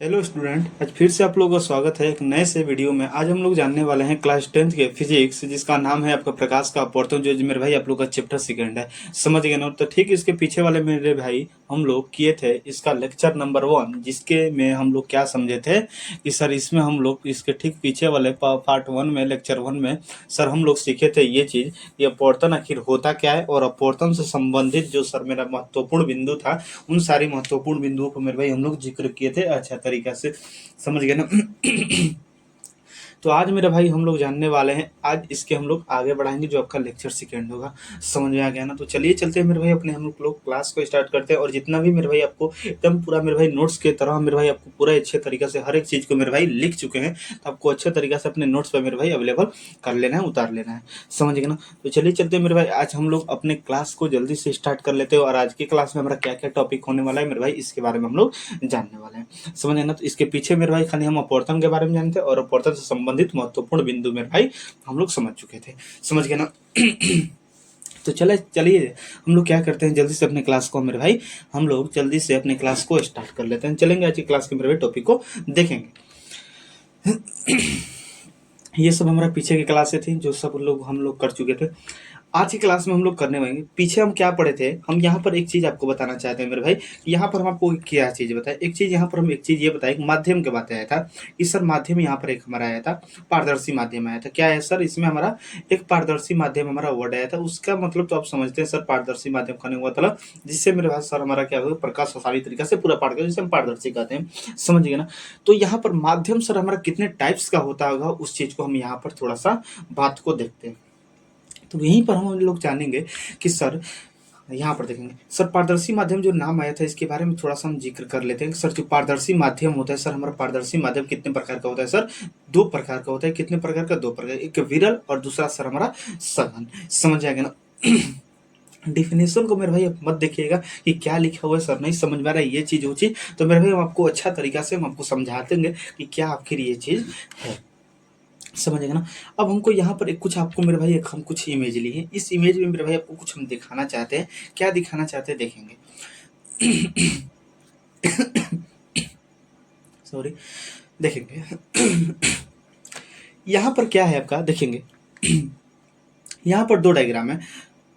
Hello student, आज फिर से आप लोगों का स्वागत है एक नए से वीडियो में। आज हम लोग जानने वाले हैं क्लास 10th के फिजिक्स, जिसका नाम है आपका प्रकाश का अपवर्तन, जो मेरे भाई आप लोग का चैप्टर सेकंड है। समझ गए ना? तो ठीक इसके पीछे वाले मेरे भाई हम लोग किए थे इसका लेक्चर नंबर 1, जिसके में हम लोग क्या समझे थे कि सर इसमें हम लोग इसके ठीक पीछे वाले पार्ट 1 में, लेक्चर 1 में सर हम लोग सीखे थे ये चीज़, ये अपवर्तन आखिर होता क्या है, और अपवर्तन से संबंधित जो सर मेरा महत्वपूर्ण बिंदु था, उन सारी महत्वपूर्ण बिंदुओं को मेरे भाई हम लोग जिक्र किए थे अच्छा तरीका से। समझ गए ना? तो आज मेरे भाई हम लोग जानने वाले हैं, आज इसके हम लोग आगे बढ़ाएंगे जो आपका लेक्चर सेकेंड होगा। समझ में आ गया ना? तो चलिए चलते हैं मेरे भाई, अपने हम लोग क्लास को स्टार्ट करते हैं। और जितना भी मेरे भाई आपको एकदम पूरा मेरे भाई नोट्स के तरह मेरे भाई आपको पूरा अच्छे तरीके से हर एक चीज़ को मेरे भाई लिख चुके हैं, तो आपको अच्छे तरीके से अपने नोट्स पर मेरे भाई अवेलेबल कर लेना है, उतार लेना है। समझ गए ना? तो चलिए चलते हैं मेरे भाई, आज हम लोग अपने क्लास को जल्दी से स्टार्ट कर लेते हैं। और आज की क्लास में हमारा क्या क्या टॉपिक होने वाला है मेरे भाई, इसके बारे में हम लोग जानने वाले हैं। समझ गए ना? तो इसके पीछे मेरे भाई खाली हम अपवर्तन के बारे में जानते हैं, और अपवर्तन से संबंधित महत्वपूर्ण बिंदु मेरे भाई हम लोग समझ चुके थे। समझ गए ना? तो चलिए हम लोग क्या करते हैं, जल्दी से अपने क्लास को मेरे भाई हम लोग जल्दी से अपने क्लास को स्टार्ट कर लेते हैं। चलेंगे आज की क्लास के मेरे भाई टॉपिक को देखेंगे। ये सब हमारा पीछे की क्लासें थी जो सब लोग हम लोग कर चुके थे। आज की क्लास में हम लोग करने वालेंगे, पीछे हम क्या पढ़े थे, हम यहाँ पर एक चीज़ आपको बताना चाहते हैं मेरे भाई। यहाँ पर हम आपको क्या चीज़ बताएं, एक चीज़ यहाँ पर हम एक चीज़ ये बताएं, माध्यम के बात आया था कि सर माध्यम यहाँ पर एक हमारा आया था, पारदर्शी माध्यम आया था। क्या है सर? इसमें हमारा एक पारदर्शी माध्यम हमारा वर्ड आया था। उसका मतलब तो आप समझते हैं सर, पारदर्शी माध्यम का हुआ था जिससे मेरे भाई सर हमारा क्या होगा, प्रकाश प्रसारित तरीका से पूरा पाठ कर, जिसे हम पारदर्शी कहते हैं। समझ गए ना? तो यहाँ पर माध्यम सर हमारा कितने टाइप्स का होता होगा, उस चीज़ को हम यहाँ पर थोड़ा सा बात को देखते हैं। तो यहीं पर हम लोग जानेंगे कि सर यहाँ पर देखेंगे सर, पारदर्शी माध्यम जो नाम आया था इसके बारे में थोड़ा सा हम जिक्र कर लेते हैं। सर जो पारदर्शी माध्यम होता है सर, हमारा पारदर्शी माध्यम कितने प्रकार का होता है सर? 2 प्रकार का होता है। कितने प्रकार का? 2 प्रकार, एक विरल और दूसरा सर हमारा सघन। समझ आएगा ना? डिफिनेशन को मेरे भाई मत देखिएगा कि क्या लिखा हुआ है, सर नहीं समझ में आ रहा है ये चीज़ वो चीज़, तो मेरे भाई हम आपको अच्छा तरीका से हम आपको समझा देंगे कि क्या आखिर ये चीज़ है। समझेगा ना? अब हमको यहाँ पर एक कुछ आपको मेरे भाई एक हम कुछ इमेज ली है, इस इमेज में मेरे भाई आपको कुछ हम दिखाना चाहते हैं। क्या दिखाना चाहते हैं देखेंगे। सॉरी, देखेंगे। यहाँ पर क्या है आपका, देखेंगे। यहाँ पर 2 डायग्राम है,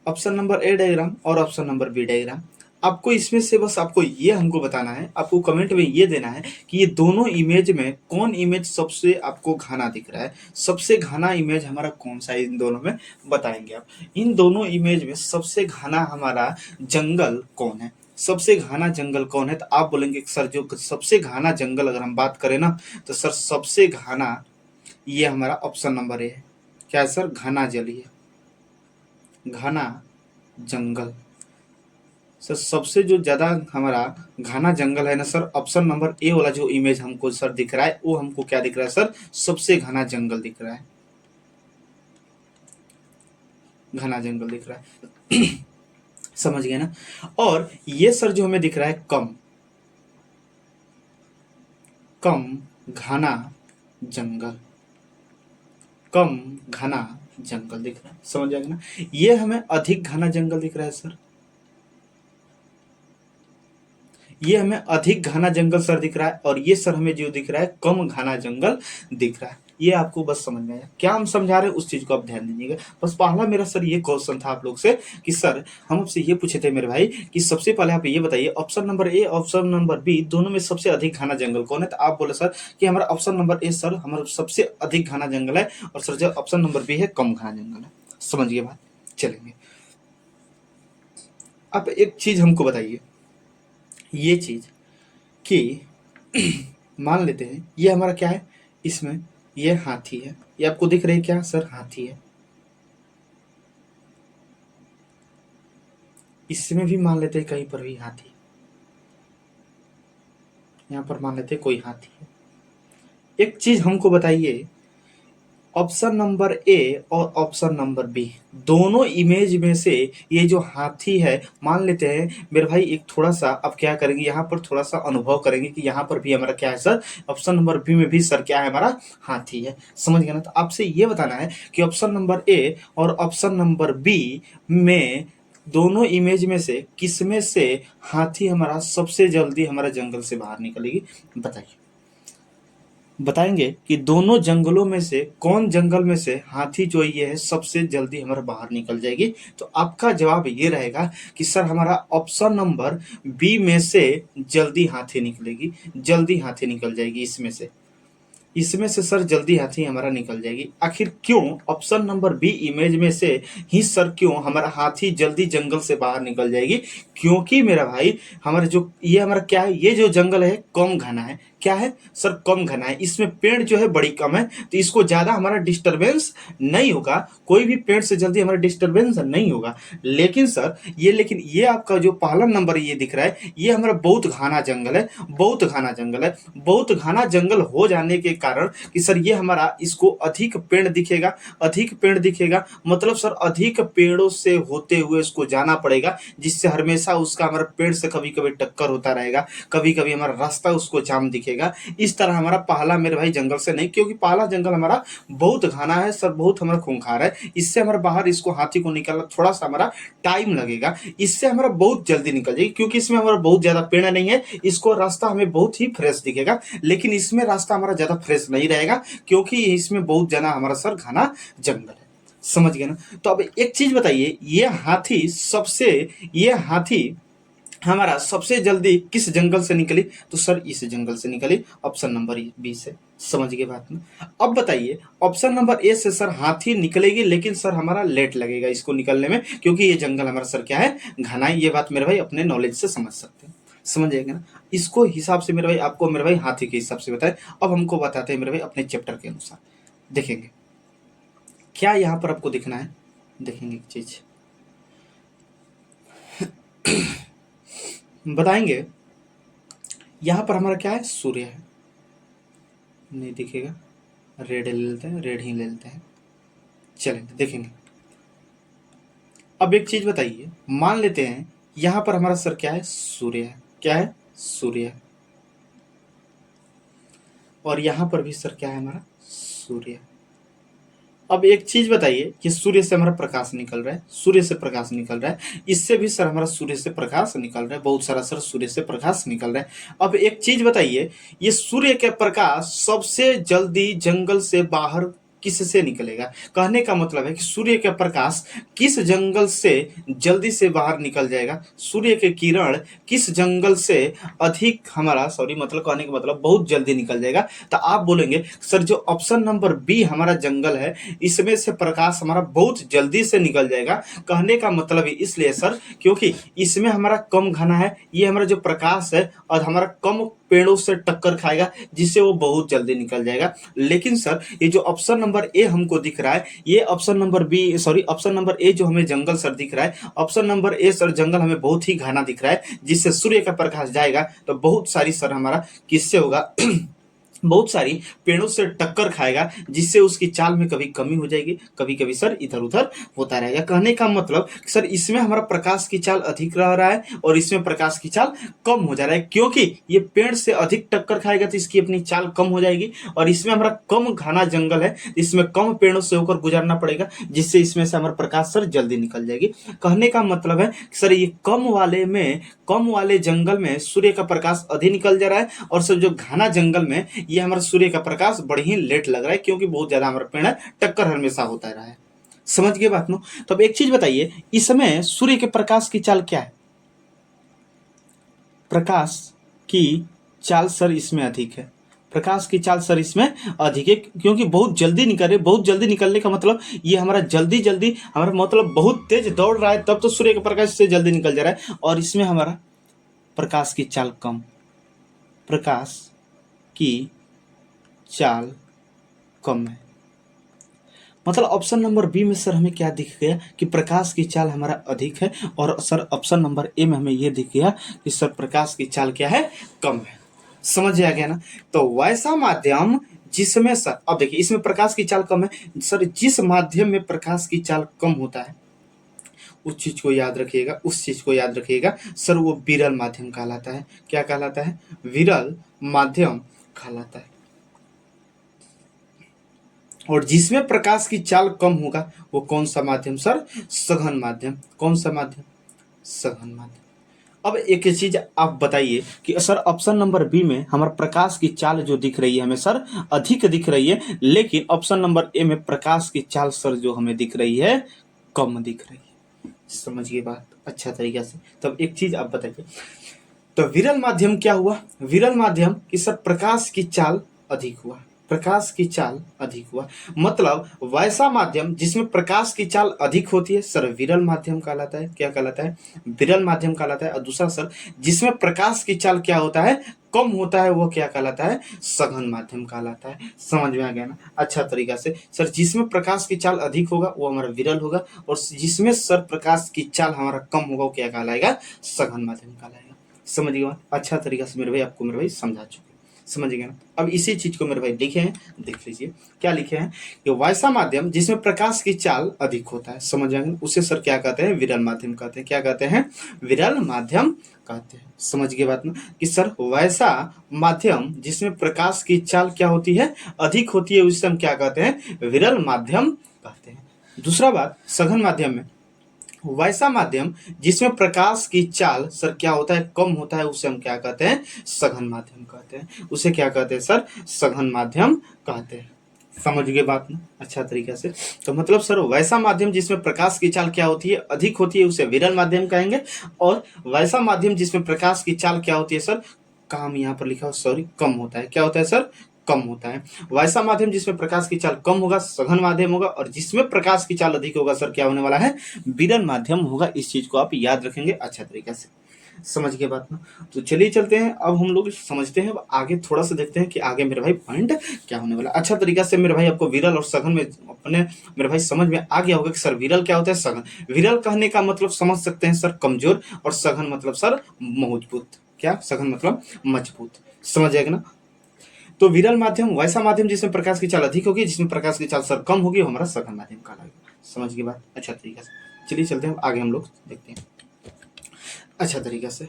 ऑप्शन नंबर ए डायग्राम और ऑप्शन नंबर बी डायग्राम। आपको इसमें से बस आपको ये हमको बताना है, आपको कमेंट में ये देना है कि ये दोनों इमेज में कौन इमेज सबसे आपको घना दिख रहा है। सबसे घना इमेज हमारा कौन सा है, इन दोनों में बताएंगे आप। इन दोनों इमेज में सबसे घना हमारा जंगल कौन है? सबसे घना जंगल कौन है? तो आप बोलेंगे सर जो सबसे घना जंगल अगर हम बात करें ना, तो सर सबसे घना ये हमारा ऑप्शन नंबर ए है। क्या है सर? घना जलीय, घना जंगल। सर सबसे जो ज़्यादा हमारा घना जंगल है ना सर, ऑप्शन नंबर ए वाला जो इमेज हमको सर दिख रहा है, वो हमको क्या दिख रहा है सर? सबसे घना जंगल दिख रहा है, घना जंगल दिख रहा है। समझ गए ना? और ये सर जो हमें दिख रहा है कम कम घना जंगल, कम घना जंगल दिख रहा है। समझ आएगा ना? ये हमें अधिक घना जंगल दिख रहा है सर, ये हमें अधिक घना जंगल सर दिख रहा है, और ये सर हमें जो दिख रहा है कम घना जंगल दिख रहा है। ये आपको बस समझ में आया क्या हम समझा रहे हैं, उस चीज को आप ध्यान दीजिएगा। बस पहला मेरा सर ये क्वेश्चन था आप लोग से कि सर हम आपसे ये पूछे थे मेरे भाई कि सबसे पहले आप ये बताइए, option number A option number B दोनों में सबसे अधिक घना जंगल कौन है? तो आप बोले सर कि हमारा ऑप्शन नंबर ए सर हमारा सबसे अधिक घना जंगल है, और सर जो ऑप्शन नंबर बी है कम घना जंगल है। समझिए बात, चलेंगे। अब एक चीज हमको बताइए, ये चीज कि मान लेते हैं ये हमारा क्या है, इसमें ये हाथी है, ये आपको दिख रही है क्या सर? हाथी है। इसमें भी मान लेते हैं कहीं पर भी हाथी, यहाँ पर मान लेते हैं कोई हाथी है। एक चीज हमको बताइए, ऑप्शन नंबर ए और ऑप्शन नंबर बी दोनों इमेज में से ये जो हाथी है, मान लेते हैं मेरे भाई एक थोड़ा सा अब क्या करेंगे, यहाँ पर थोड़ा सा अनुभव करेंगे कि यहाँ पर भी हमारा क्या है सर, ऑप्शन नंबर बी में भी सर क्या है हमारा? हाथी है। समझ गए ना? तो आपसे ये बताना है कि ऑप्शन नंबर ए और ऑप्शन नंबर बी में दोनों इमेज में से किस में से हाथी हमारा सबसे जल्दी हमारा जंगल से बाहर निकलेगी, बताइए। बताएंगे कि दोनों जंगलों में से कौन जंगल में से हाथी जो ये है सबसे जल्दी हमारा बाहर निकल जाएगी। तो आपका जवाब ये रहेगा कि सर हमारा ऑप्शन नंबर बी में से जल्दी हाथी निकलेगी, जल्दी हाथी निकल जाएगी इसमें से सर जल्दी हाथी हमारा निकल जाएगी। आखिर क्यों ऑप्शन नंबर बी इमेज में से ही सर क्यों हमारा हाथी जल्दी जंगल से बाहर निकल जाएगी? क्योंकि मेरा भाई हमारे जो ये हमारा क्या है, ये जो जंगल है कम घना है। क्या है सर? कम घना है। इसमें पेड़ जो है बड़ी कम है, तो इसको ज्यादा हमारा डिस्टरबेंस नहीं होगा, कोई भी पेड़ से जल्दी हमारा डिस्टरबेंस नहीं होगा। लेकिन ये आपका जो पहला नंबर ये दिख रहा है, ये हमारा बहुत घना जंगल है, बहुत घना जंगल है। बहुत घना जंगल हो जाने के कारण कि सर ये हमारा इसको अधिक पेड़ दिखेगा, अधिक पेड़ दिखेगा मतलब सर अधिक पेड़ों से होते हुए इसको जाना पड़ेगा, जिससे हमेशा उसका हमारा पेड़ से कभी कभी टक्कर होता रहेगा, कभी कभी हमारा रास्ता उसको जाम दिखेगा। इस तरह हमारा पहला मेरे भाई जंगल से नहीं, क्योंकि पहला जंगल हमारा बहुत घना है सर, बहुत हमारा खूंखार है। इससे हमारा बाहर इसको हाथी को निकालना थोड़ा सा हमारा टाइम लगेगा। इससे हमारा बहुत जल्दी निकल जाएगी, क्योंकि इसमें हमारा बहुत ज्यादा पेड़ नहीं है, इसको रास्ता हमें बहुत ही फ्रेश दिखेगा। लेकिन इसमें रास्ता हमारा ज्यादा फ्रेश नहीं रहेगा, क्योंकि इसमें बहुत ज्यादा हमारा सर घना जंगल है। समझ गए ना? तो अब एक चीज बताइए, ये हाथी हमारा सबसे जल्दी किस जंगल से निकली? तो सर इस जंगल से निकली, ऑप्शन नंबर बी से। समझ गए बात में? अब बताइए ऑप्शन नंबर ए से सर हाथी निकलेगी, लेकिन सर हमारा लेट लगेगा इसको निकलने में, क्योंकि ये जंगल हमारा सर क्या है, घना है। ये बात मेरे भाई अपने नॉलेज से समझ सकते हैं। समझ जाएगा ना? इसको हिसाब से मेरे भाई, आपको मेरे भाई हाथी के हिसाब से बताए। अब हमको बताते हैं मेरे भाई अपने चैप्टर के अनुसार। देखेंगे क्या यहाँ पर आपको दिखना है, देखेंगे एक चीज बताएंगे। यहां पर हमारा क्या है, सूर्य है, नहीं दिखेगा, रेड ले लेते हैं, रेड ही ले लेते हैं, चलेंगे देखेंगे। अब एक चीज बताइए, मान लेते हैं यहां पर हमारा सर क्या है, सूर्य है। क्या है? सूर्य है। और यहां पर भी सर क्या है, हमारा सूर्य। अब एक चीज बताइए कि सूर्य से हमारा प्रकाश निकल रहा है, सूर्य से प्रकाश निकल रहा है, इससे भी सर हमारा सूर्य से प्रकाश निकल रहा है, बहुत सारा सर सूर्य से प्रकाश निकल रहा है। अब एक चीज बताइए, ये सूर्य के प्रकाश सबसे जल्दी जंगल से बाहर किससे निकलेगा? कहने का मतलब है कि सूर्य का प्रकाश किस जंगल से जल्दी से बाहर निकल जाएगा, सूर्य के किरण किस जंगल से अधिक हमारा मतलब कहने का मतलब बहुत जल्दी निकल जाएगा। तो आप बोलेंगे सर जो ऑप्शन नंबर बी हमारा जंगल है, इसमें से प्रकाश हमारा बहुत जल्दी से निकल जाएगा। कहने का मतलब है इसलिए सर क्योंकि इसमें हमारा कम घना है, ये हमारा जो प्रकाश है और हमारा कम पेड़ों से टक्कर खाएगा, जिससे वो बहुत जल्दी निकल जाएगा। लेकिन सर ये जो ऑप्शन नंबर ए हमको दिख रहा है, ये ऑप्शन नंबर ए जो हमें जंगल सर दिख रहा है, ऑप्शन नंबर ए सर जंगल हमें बहुत ही घना दिख रहा है, जिससे सूर्य का प्रकाश जाएगा तो बहुत सारी सर हमारा किससे होगा बहुत सारी पेड़ों से टक्कर खाएगा, जिससे उसकी चाल में कभी कमी हो जाएगी, कभी कभी सर इधर उधर होता रहेगा। कहने का मतलब सर इसमें हमारा प्रकाश की चाल अधिक रह रहा है और इसमें प्रकाश की चाल कम हो जा रहा है, क्योंकि ये पेड़ से अधिक टक्कर खाएगा तो इसकी अपनी चाल कम हो जाएगी, और इसमें हमारा कम घना जंगल है, इसमें कम पेड़ों से होकर गुजरना पड़ेगा, जिससे इसमें से हमारा प्रकाश सर जल्दी निकल जाएगी। कहने का मतलब है सर ये कम वाले जंगल में सूर्य का प्रकाश अधिक निकल जा रहा है, और सर जो घना जंगल में ये हमारा सूर्य का प्रकाश बड़ी ही लेट लग रहा है, क्योंकि बहुत ज्यादा हमारा पेड़ है, टक्कर हमेशा होता रहा है। समझ गए बात नो? तो अब एक चीज बताइए, इसमें सूर्य के प्रकाश की चाल क्या है? प्रकाश की चाल सर इसमें अधिक है, प्रकाश की चाल सर इसमें अधिक है, क्योंकि बहुत जल्दी निकल रहे। बहुत जल्दी निकलने का मतलब ये हमारा जल्दी जल्दी हमारा मतलब बहुत तेज दौड़ रहा है, तब तो सूर्य के प्रकाश से जल्दी निकल जा रहा है, और इसमें हमारा प्रकाश की चाल कम, प्रकाश की चाल कम है। मतलब ऑप्शन नंबर बी में सर हमें क्या दिख गया कि प्रकाश की चाल हमारा अधिक है, और सर ऑप्शन नंबर ए में हमें यह दिख गया कि सर प्रकाश की चाल क्या है, कम है। समझ आ गया ना? तो वैसा माध्यम जिसमें सर, अब देखिए इसमें प्रकाश की चाल कम है सर, जिस माध्यम में प्रकाश की चाल कम होता है उस चीज को याद रखिएगा, सर वो विरल माध्यम कहलाता है। क्या कहलाता है? विरल माध्यम कहलाता है। और जिसमें प्रकाश की चाल कम होगा वो कौन सा माध्यम सर? सघन माध्यम। कौन सा माध्यम? सघन माध्यम। अब एक चीज आप बताइए कि सर ऑप्शन नंबर बी में हमारा प्रकाश की चाल जो दिख रही है हमें सर अधिक दिख रही है, लेकिन ऑप्शन नंबर ए में प्रकाश की चाल सर जो हमें दिख रही है कम दिख रही है। समझिए बात अच्छा तरीके से। तब एक चीज आप बताइए, तो विरल माध्यम क्या हुआ? विरल माध्यम कि सर प्रकाश की चाल अधिक हुआ, प्रकाश की चाल अधिक हुआ, मतलब वैसा माध्यम जिसमें प्रकाश की चाल अधिक होती है सर विरल माध्यम कहलाता है। क्या कहलाता है? विरल माध्यम कहलाता है। और दूसरा सर जिसमें प्रकाश की चाल क्या होता है? कम होता है, वो क्या कहलाता है? सघन माध्यम कहलाता है। समझ में आ गया ना अच्छा तरीका से। सर जिसमें प्रकाश की चाल अधिक होगा वो हमारा विरल होगा, और जिसमें सर प्रकाश की चाल हमारा कम होगा वो क्या कहलाएगा? सघन माध्यम कहलाएगा। समझ गए? अच्छा तरीका से मेरे भाई आपको मेरे भाई समझा चुके, समझ गए ना। अब इसी चीज को मेरे भाई लिखे हैं, देख लीजिए क्या लिखे हैं कि वैसा माध्यम जिसमें प्रकाश की चाल अधिक होता है, समझ आएंगे, उसे सर क्या कहते हैं? विरल माध्यम कहते हैं। क्या कहते हैं? विरल माध्यम कहते हैं। समझ गए बात ना कि सर वैसा माध्यम जिसमें प्रकाश की चाल क्या होती है? अधिक होती है, उसे हम क्या कहते हैं? विरल माध्यम कहते हैं। दूसरा बात, सघन माध्यम में वैसा माध्यम जिसमें प्रकाश की चाल सर क्या होता है? कम होता है, उसे हम क्या कहते हैं? सघन माध्यम कहते हैं। उसे क्या कहते हैं सर? सघन माध्यम कहते हैं। समझ गए बात ना अच्छा तरीके से। तो मतलब सर वैसा माध्यम जिसमें प्रकाश की चाल क्या होती है? अधिक होती है, उसे विरल माध्यम कहेंगे। और वैसा माध्यम जिसमें प्रकाश की चाल क्या होती है सर? काम यहाँ पर लिखा हो, सॉरी, कम होता है। क्या होता है सर? कम होता है। वैसा माध्यम जिसमें प्रकाश की चाल कम होगा सघन माध्यम होगा, और जिसमें प्रकाश की चाल अधिक होगा सर क्या होने वाला है? विरल माध्यम होगा। इस चीज को आप याद रखेंगे अच्छा तरीके से। समझ गए बात ना। तो चलिए चलते हैं, अब हम लोग समझते हैं, अब आगे थोड़ा सा देखते हैं कि आगे मेरे भाई पॉइंट क्या होने वाला। अच्छा तरीका से मेरे भाई आपको विरल और सघन में अपने मेरे भाई समझ में आ गया होगा कि सर विरल क्या होता है, सघन। विरल कहने का मतलब समझ सकते हैं सर कमजोर, और सघन मतलब सर मजबूत। क्या? सघन मतलब मजबूत। समझ जाएगा ना। तो विरल माध्यम वैसा माध्यम जिसमें प्रकाश की चाल अधिक होगी, जिसमें प्रकाश की चाल सर कम होगी, वो हमारा सघन माध्यम कहलाएगा। समझ गई बात अच्छा तरीके से। चलिए चलते हैं आगे, हम लोग देखते हैं अच्छा तरीके से।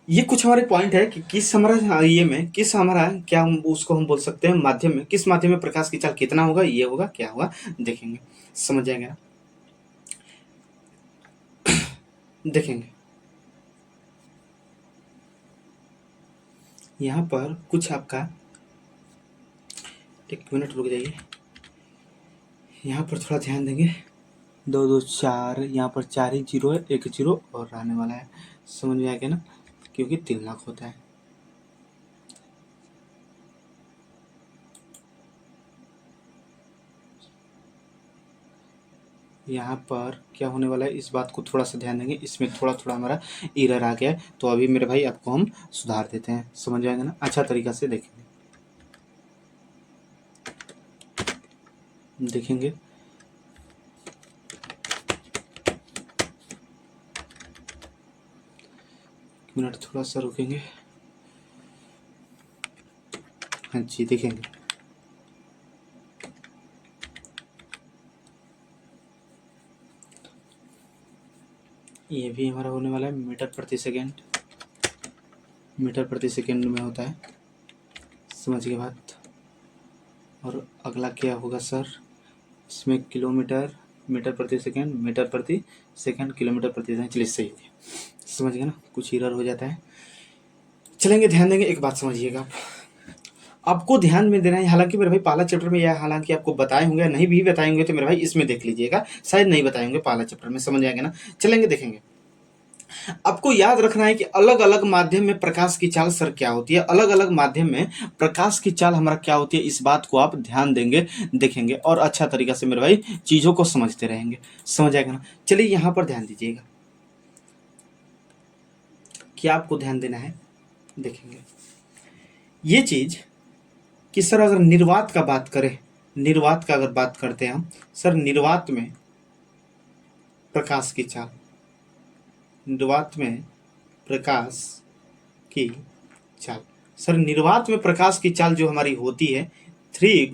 ये कुछ हमारे पॉइंट है कि किस हमारा ये में किस हमारा क्या हम उसको हम बोल सकते हैं माध्यम में, किस माध्यम में प्रकाश की चाल कितना होगा, ये होगा क्या होगा देखेंगे, समझ जाएंगे ना। देखेंगे यहाँ पर कुछ आपका, एक मिनट रुक जाइए, यहाँ पर थोड़ा ध्यान देंगे। 2 2 4, यहाँ पर 4 ही जीरो है, एक जीरो और रहने वाला है। समझ में आ गया ना, क्योंकि 3 लाख होता है। यहाँ पर क्या होने वाला है, इस बात को थोड़ा सा ध्यान देंगे। इसमें थोड़ा थोड़ा हमारा एरर आ गया है, तो अभी मेरे भाई आपको हम सुधार देते हैं। समझ आएगा ना अच्छा तरीका से। देखेंगे देखेंगे मिनट थोड़ा सा रुकेंगे। हाँ जी देखेंगे, ये भी हमारा होने वाला है मीटर प्रति सेकेंड, मीटर प्रति सेकेंड में होता है। समझ गए बात। और अगला क्या होगा सर, इसमें किलोमीटर, मीटर प्रति सेकेंड, मीटर प्रति सेकेंड, किलोमीटर प्रति सेकेंड। चलिए सही हो गया, समझ गए ना, कुछ एरर हो जाता है। चलेंगे ध्यान देंगे, एक बात समझिएगा आप, आपको ध्यान में देना है। हालांकि मेरे भाई पहला चैप्टर में यह हालांकि आपको बताए होंगे, नहीं भी बताए होंगे तो मेरे भाई इसमें देख लीजिएगा, शायद नहीं बताए होंगे पहला चैप्टर में। समझ आएगा ना। चलेंगे देखेंगे। आपको याद रखना है कि अलग अलग माध्यम में प्रकाश की चाल सर क्या होती है, अलग अलग माध्यम में प्रकाश की चाल हमारा क्या होती है, इस बात को आप ध्यान देंगे, देखेंगे और अच्छा तरीका से मेरे भाई चीजों को समझते रहेंगे। समझ आएगा ना। चलिए यहां पर ध्यान दीजिएगा, क्या आपको ध्यान देना है। देखेंगे ये चीज कि सर अगर निर्वात का बात करें, निर्वात का अगर बात करते हैं हम, सर निर्वात में प्रकाश की चाल, निर्वात में प्रकाश की चाल, सर निर्वात में प्रकाश की चाल जो हमारी होती है 3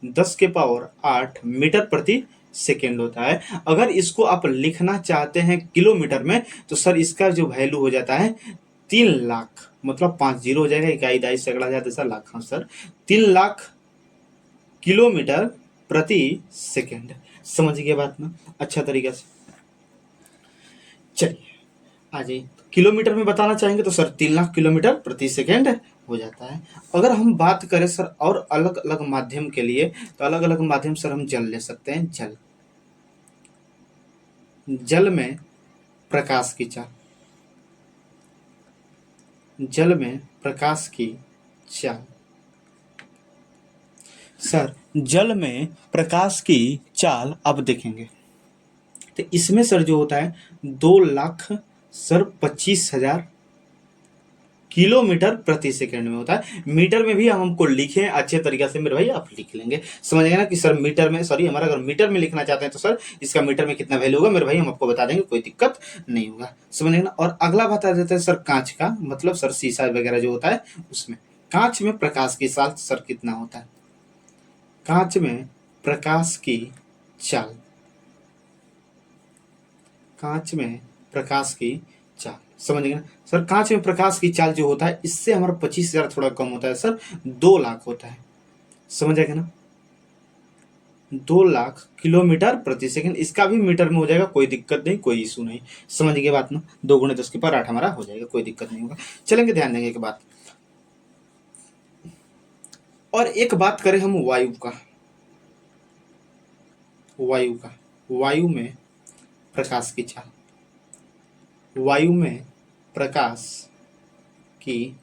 × 10⁸ मीटर प्रति सेकेंड होता है। अगर इसको आप लिखना चाहते हैं किलोमीटर में, तो सर इसका जो वैल्यू हो जाता है 3 लाख, मतलब 5 जीरो हो जाएगा, इकाई दाई से अगला जाता है सर लाख। हाँ सर 3 लाख किलोमीटर प्रति सेकेंड। समझ गए बात ना अच्छा तरीके से। चलिए आ जाइए। किलोमीटर में बताना चाहेंगे तो सर 3 लाख किलोमीटर प्रति सेकेंड हो जाता है। अगर हम बात करें सर और अलग अलग माध्यम के लिए, तो अलग अलग माध्यम सर हम जल ले सकते हैं। जल में प्रकाश की चाल, जल में प्रकाश की चाल, सर जल में प्रकाश की चाल अब देखेंगे तो इसमें सर जो होता है 2 लाख सर 25,000 किलोमीटर प्रति सेकंड में होता है। मीटर में भी हम हमको लिखे अच्छे तरीके से मेरे भाई आप लिख लेंगे, समझ गए ना कि सर मीटर में, सॉरी हमारा अगर मीटर में लिखना चाहते हैं तो सर इसका मीटर में कितना वैल्यू होगा मेरे भाई हम आपको बता देंगे, कोई दिक्कत नहीं होगा, समझ गए ना। और अगला बता देते हैं सर कांच का, मतलब सर शीशा वगैरह जो होता है उसमें कांच में प्रकाश की चाल सर कितना होता है। कांच में प्रकाश की चाल, कांच में प्रकाश की चाल, समझ गए ना सर। कांच में प्रकाश की चाल जो होता है इससे हमारा 25,000 थोड़ा कम होता है सर, 2 लाख होता है, समझ आएगा ना। 2 लाख किलोमीटर प्रति सेकंड, इसका भी मीटर में हो जाएगा, कोई दिक्कत नहीं, कोई इशू नहीं, समझ गए बात ना। 2 × 10⁸ हमारा हो जाएगा, कोई दिक्कत नहीं होगा। चलेंगे, ध्यान देंगे एक बात। और एक बात करें हम वायु का, वायु में प्रकाश की चाल, वायु में प्रकाश की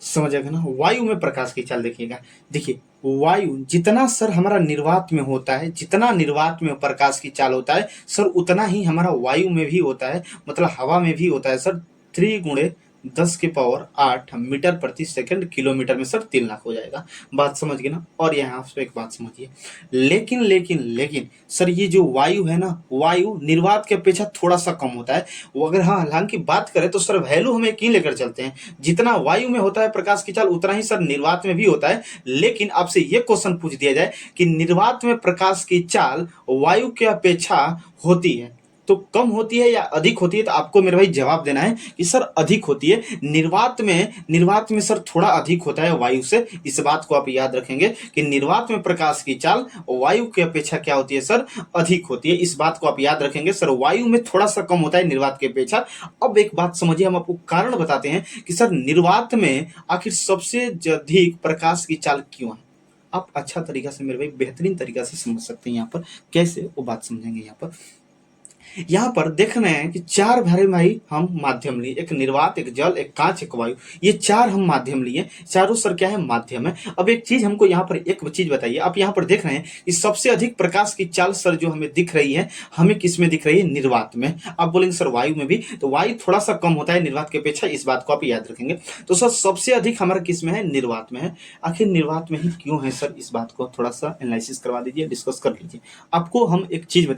समझेगा ना। वायु में प्रकाश की चाल देखिएगा, देखिए वायु जितना सर हमारा निर्वात में होता है, जितना निर्वात में प्रकाश की चाल होता है सर उतना ही हमारा वायु में भी होता है, मतलब हवा में भी होता है सर। 3 × 10⁸ मीटर प्रति सेकंड, किलोमीटर में सर 3 लाख हो जाएगा, बात समझ गए ना। और यहाँ से एक बात समझिए, लेकिन सर ये जो वायु है ना, वायु निर्वात के अपेक्षा थोड़ा सा कम होता है। वो अगर हाँ हालांकि बात करें तो सर वैल्यू हमें क्यों लेकर चलते हैं, जितना वायु में होता है प्रकाश की चाल उतना ही सर निर्वात में भी होता है। लेकिन आपसे ये क्वेश्चन पूछ दिया जाए कि निर्वात में प्रकाश की चाल वायु के अपेक्षा होती है तो कम होती है या अधिक होती है, तो आपको मेरे भाई जवाब देना है कि सर अधिक होती है। निर्वात में सर थोड़ा अधिक होता है वायु से, इस बात को आप याद रखेंगे कि निर्वात में प्रकाश की चाल वायु की अपेक्षा क्या होती है सर, अधिक होती है, इस बात को आप याद रखेंगे। सर वायु में थोड़ा सा कम होता है निर्वात की अपेक्षा। अब एक बात समझिए, हम आपको कारण बताते हैं कि सर निर्वात में आखिर सबसे अधिक प्रकाश की चाल क्यों है। आप अच्छा तरीका से मेरे भाई बेहतरीन तरीका से समझ सकते हैं। यहाँ पर कैसे वो बात समझेंगे। यहाँ पर देख रहे हैं कि 4 भाई हम माध्यम लिए, एक निर्वात, एक जल, एक कांच, एक वायु, ये 4 हम माध्यम लिए, चारों सर क्या है, माध्यम है। अब एक चीज हमको यहाँ पर एक चीज बताइए, आप यहाँ पर देख रहे हैं कि सबसे अधिक प्रकाश की चाल सर जो हमें दिख रही है, हमें किस में दिख रही है, निर्वात में। आप बोलेंगे सर वायु में भी, तो वायु थोड़ा सा कम होता है निर्वात की अपेक्षा, इस बात को आप याद रखेंगे। तो सर सबसे अधिक हमारा किस में है, निर्वात में है। आखिर निर्वात में ही क्यों है सर, इस बात को थोड़ा सा एनालिसिस करवा दीजिए, डिस्कस कर लीजिए। आपको हम एक चीज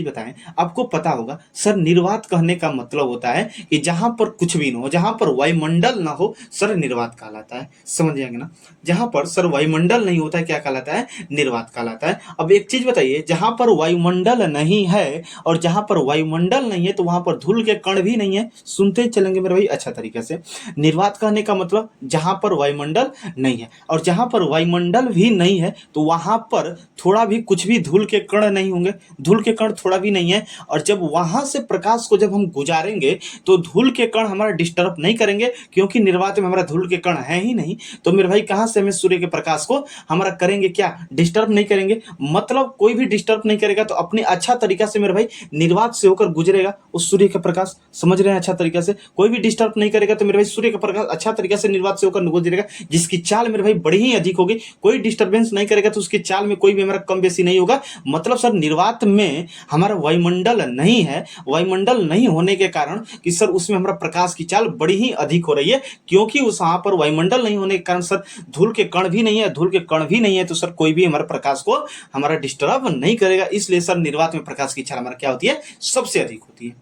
बताएं, आपको पता होगा सर निर्वात कहने का मतलब होता है कि जहां पर कुछ भी ना हो, जहां पर वायुमंडल ना हो सर निर्वात कहलाता है, समझ जाएंगे ना। जहां पर सर वायुमंडल नहीं होता है क्या कहलाता है, निर्वात कहलाता है। अब एक चीज बताइए, जहां पर वायुमंडल नहीं है और जहां पर वायुमंडल नहीं है तो वहां पर धूल के कण भी नहीं है, सुनते चलेंगे मेरे भाई अच्छा तरीके से। निर्वात कहने का मतलब जहां पर वायुमंडल नहीं है, और जहां पर वायुमंडल भी नहीं है तो वहां पर थोड़ा भी कुछ भी धूल के कण नहीं होंगे, धूल के कण थोड़ा भी नहीं है। और जब वहां से प्रकाश को जब हम गुजारेंगे तो धूल के कण हमारा डिस्टर्ब नहीं करेंगे, क्योंकि निर्वात में हमारा धूल के कण है ही नहीं। तो मेरे भाई कहां से हमें सूर्य के प्रकाश को हमारा करेंगे क्या, डिस्टर्ब नहीं करेंगे। मतलब कोई भी डिस्टर्ब नहीं करेगा, तो अपने अच्छा तरीका से मेरे भाई निर्वात से होकर गुजरेगा उस सूर्य का प्रकाश, समझ रहे हैं अच्छा तरीका से। कोई भी डिस्टर्ब नहीं करेगा तो मेरे भाई सूर्य का प्रकाश अच्छा तरीका से निर्वात से होकर गुजरेगा, जिसकी चाल मेरे भाई बड़ी ही अधिक होगी। कोई डिस्टर्बेंस नहीं करेगा तो उसकी चाल में कोई भी हमारा कम बेसी नहीं होगा। मतलब सर निर्वात में हमारा वायुमंडल नहीं है, वायुमंडल नहीं होने के कारण कि सर उसमें हमारा प्रकाश की चाल बड़ी ही अधिक हो रही है, क्योंकि उस वहां पर वायुमंडल नहीं होने के कारण सर धूल के कण भी नहीं है, धूल के कण भी नहीं है, तो सर कोई भी हमारे प्रकाश को हमारा डिस्टर्ब नहीं करेगा। इसलिए सर निर्वात में प्रकाश की चाल हमारा क्या होती है, सबसे अधिक होती है।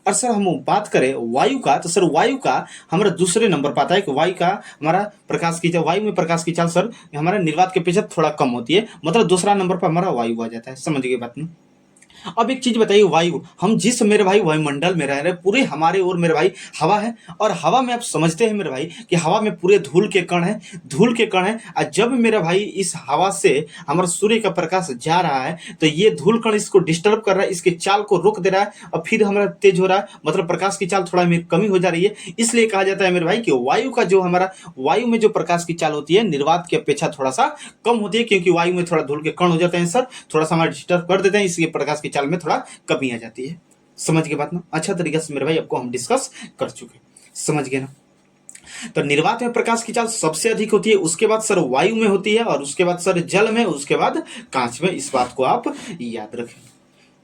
और सर हम बात करें वायु का, तो सर वायु का हमारा दूसरे नंबर पर आता है कि वायु का हमारा प्रकाश की चाल, वायु में प्रकाश की चाल सर हमारा निर्वात के अपेक्षा थोड़ा कम होती है, मतलब दूसरा नंबर पर हमारा वायु आ जाता है, समझ गए बात में। अब एक चीज बताइए, वायु, हम जिस मेरे भाई वायुमंडल में रह रहे हैं, पूरे हमारे ओर मेरे भाई हवा है, और हवा में आप समझते हैं मेरे भाई कि हवा में पूरे धूल के कण है, धूल के कण है। और जब मेरे भाई इस हवा से हमारा सूर्य का प्रकाश जा रहा है तो ये धूल कण इसको डिस्टर्ब कर रहा है, इसके चाल को रोक दे रहा है, और फिर हमारा तेज हो रहा है, मतलब प्रकाश की चाल थोड़ा मेरी कमी हो जा रही है। इसलिए कहा जाता है मेरे भाई कि वायु का जो हमारा वायु में जो प्रकाश की चाल होती है निर्वात की अपेक्षा थोड़ा सा कम होती है, क्योंकि वायु में थोड़ा धूल के कण हो जाते हैं सर, थोड़ा सा हमारा डिस्टर्ब कर देते हैं, इसलिए प्रकाश की चाल में थोड़ा कमी आ जाती है। समझ के बात ना? अच्छा तरीके से मेरे भाई आपको हम डिस्कस कर चुके, समझ गए ना? तो निर्वात में प्रकाश की चाल सबसे अधिक होती है, उसके बाद सर वायु में होती है, और उसके बाद सर जल में, उसके बाद कांच में। इस बात को आप याद रखें।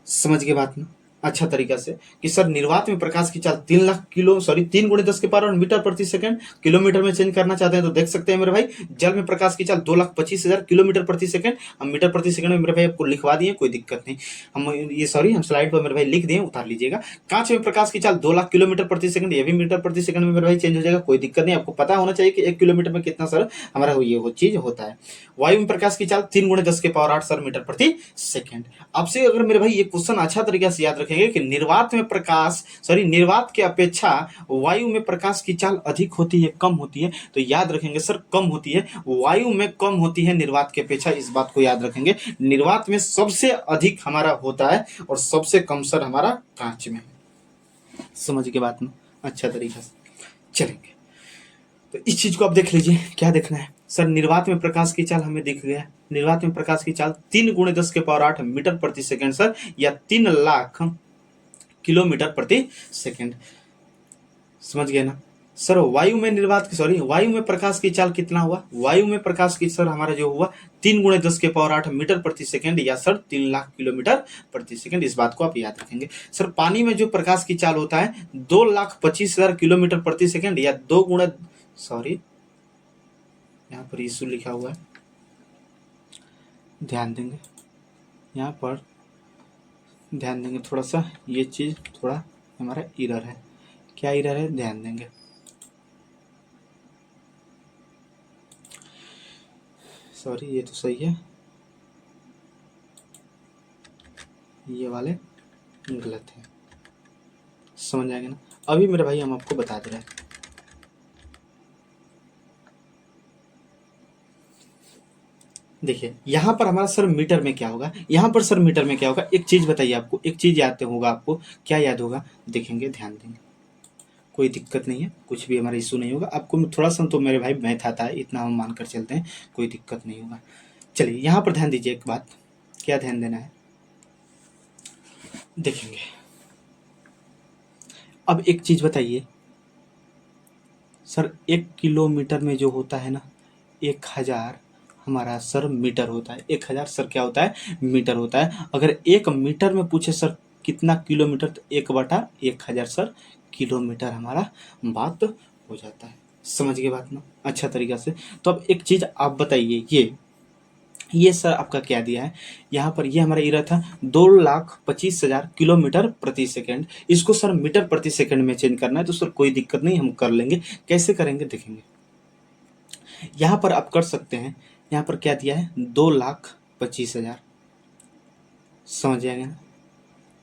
समझ गए बात ना? अच्छा तरीका से कि सर निर्वात में प्रकाश की चाल 3 गुणे 10 के पावर मीटर प्रति सेकंड, किलोमीटर में चेंज करना चाहते हैं तो देख सकते हैं मेरे भाई। जल में प्रकाश की चाल 2,25,000 किलोमीटर प्रति सेकंड, हम मीटर प्रति सेकंड में मेरे भाई आपको लिखवा दिए, कोई दिक्कत नहीं। हम स्लाइड पर मेरे भाई लिख दिए, उतार लीजिएगा। कांच में प्रकाश की चाल 2 लाख किलोमीटर प्रति सेकंड, ये भी मीटर प्रति सेकंड में मेरे भाई चेंज हो जाएगा, कोई दिक्कत नहीं। आपको पता होना चाहिए कि 1 किलोमीटर में कितना सर हमारा ये वो चीज होता है। वायु में प्रकाश की चाल 3 गुणे 10 के पावर 8 सर मीटर प्रति सेकंड। आपसे अगर मेरे भाई ये क्वेश्चन अच्छा तरीके से याद रखेंगे कि निर्वात के अपेक्षा वायु में प्रकाश की चाल अधिक होती है कम होती है, तो याद रखेंगे सर कम होती है, वायु में कम होती है निर्वात की अपेक्षा। इस बात को याद रखेंगे। निर्वात में सबसे अधिक हमारा होता है और सबसे कम सर हमारा कांच में। समझ के बात में? अच्छा तरीके से चलेंगे। तो इस चीज को आप देख लीजिए, क्या देखना है सर? निर्वात में प्रकाश की चाल हमें दिख गया। निर्वात में प्रकाश की चाल 3 गुणे 10 के पावर 8 मीटर प्रति सेकंड सर, या 3 लाख किलोमीटर प्रति सेकंड। समझ गए ना सर? वायु में प्रकाश की चाल कितना हुआ? वायु में प्रकाश की सर हमारा जो हुआ 3 गुणे 10 के पावर 8 मीटर प्रति सेकंड, या सर 3 लाख किलोमीटर प्रति सेकंड। इस बात को आप याद रखेंगे। सर पानी में जो प्रकाश की चाल होता है 2,25,000 किलोमीटर प्रति सेकंड, या यहाँ पर इशू लिखा हुआ है, ध्यान देंगे, यहाँ पर ध्यान देंगे थोड़ा सा। ये चीज थोड़ा हमारा एरर है। क्या एरर है? ध्यान देंगे। सॉरी, ये तो सही है, ये वाले गलत है। समझ आएगा ना? अभी मेरे भाई हम आपको बता दे रहे हैं। देखिए यहाँ पर हमारा सर मीटर में क्या होगा, यहाँ पर सर मीटर में क्या होगा। एक चीज बताइए आपको, एक चीज याद होगा आपको, क्या याद होगा? देखेंगे, ध्यान देंगे, कोई दिक्कत नहीं है, कुछ भी हमारा इशू नहीं होगा। आपको थोड़ा सा तो मेरे भाई मैथ आता है, इतना हम मानकर चलते हैं, कोई दिक्कत नहीं होगा। चलिए यहाँ पर ध्यान दीजिए, एक बात, क्या ध्यान देना है देखेंगे। अब एक चीज बताइए सर, 1 किलोमीटर में जो होता है ना, 1000 हमारा सर मीटर होता है। 1000 सर क्या होता है? मीटर होता है। अगर 1 मीटर में पूछे सर कितना किलोमीटर, तो 1/1000 सर किलोमीटर हमारा बात हो जाता है। समझ गए बात ना? अच्छा तरीका से। तो अब एक चीज आप बताइए, ये सर आपका क्या दिया है यहाँ पर? ये हमारा इरा था 2,25,000 किलोमीटर प्रति सेकंड। इसको सर मीटर प्रति सेकंड में चेंज करना है, तो सर कोई दिक्कत नहीं, हम कर लेंगे। कैसे करेंगे देखेंगे। यहाँ पर आप कर सकते हैं, यहाँ पर क्या दिया है? 2,25,000, समझ जाएंगे ना?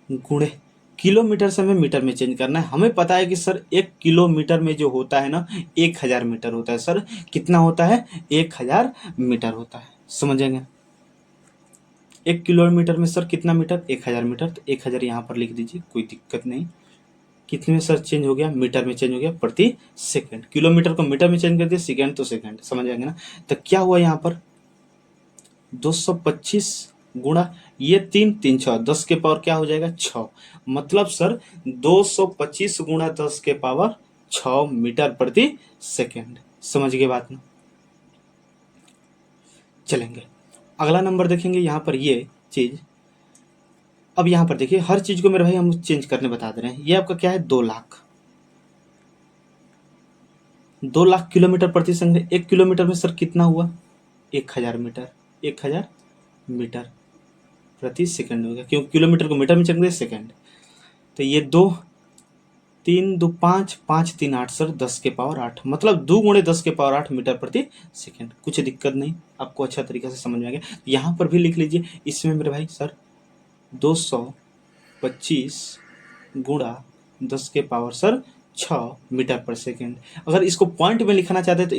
गुणे किलोमीटर से हमें मीटर में चेंज करना है। हमें पता है कि सर 1 किलोमीटर में जो होता है ना, 1000 मीटर होता है। सर कितना होता है? 1000 मीटर होता है। समझेंगे? 1 किलोमीटर में सर कितना मीटर? 1000 मीटर। तो 1000 यहाँ पर लिख दीजिए, कोई दिक्कत नहीं। कितने में सर चेंज हो गया? मीटर में चेंज हो गया प्रति सेकंड। किलोमीटर को मीटर में चेंज कर दिया, सेकंड तो सेकंड। समझ आएंगे ना? तो क्या हुआ यहाँ पर? 225 गुणा ये 3 3 6, 10 के पावर क्या हो जाएगा? 6। मतलब सर 225 गुणा 10 के पावर 6 मीटर प्रति सेकंड। समझ गए बात ना? चलेंगे अगला नंबर देखेंगे। यहाँ पर ये चीज, अब यहाँ पर देखिए, हर चीज को मेरे भाई हम चेंज करने बता दे रहे हैं। ये आपका क्या है? 2 लाख, 2 लाख किलोमीटर प्रति सेकंड। 1 किलोमीटर में सर कितना हुआ? 1000 मीटर। 1000 मीटर प्रति सेकंड हो गया, क्योंकि किलोमीटर को मीटर में चेंज कर सेकंड। तो ये 2 3 2 5 5 3 8 सर 10 के पावर 8, मतलब 2 गुणे 10 के पावर 8 मीटर प्रति सेकंड। कुछ दिक्कत नहीं, आपको अच्छा तरीके से समझ में आ गया। यहाँ पर भी लिख लीजिए, इसमें मेरे भाई सर 25 गुणा 10 के पावर सर 6 मीटर पर सेकेंड। अगर इसको पॉइंट में लिखना चाहते हैं तो